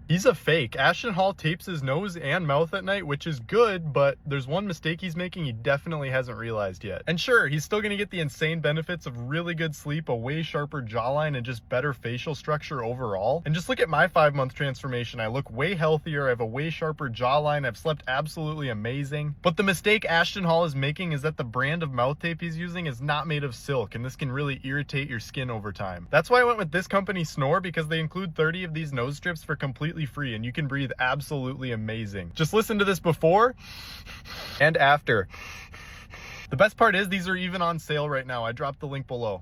He's a fake. Ashton Hall tapes his nose and mouth at night, which is good, but there's one mistake he's making he definitely hasn't realized yet. And sure, he's still gonna get the insane benefits of really good sleep, a way sharper jawline, and just better facial structure overall. And just look at my 5-month transformation. I look way healthier, I have a way sharper jawline, I've slept absolutely amazing. But the mistake Ashton Hall is making is that the brand of mouth tape he's using is not made of silk, and this can really irritate your skin over time. That's why I went with this company, Snore, because they include 30 of these nose strips for completely free, and you can breathe absolutely amazing. Just listen to this before and after. The best part is these are even on sale right now. I dropped the link below.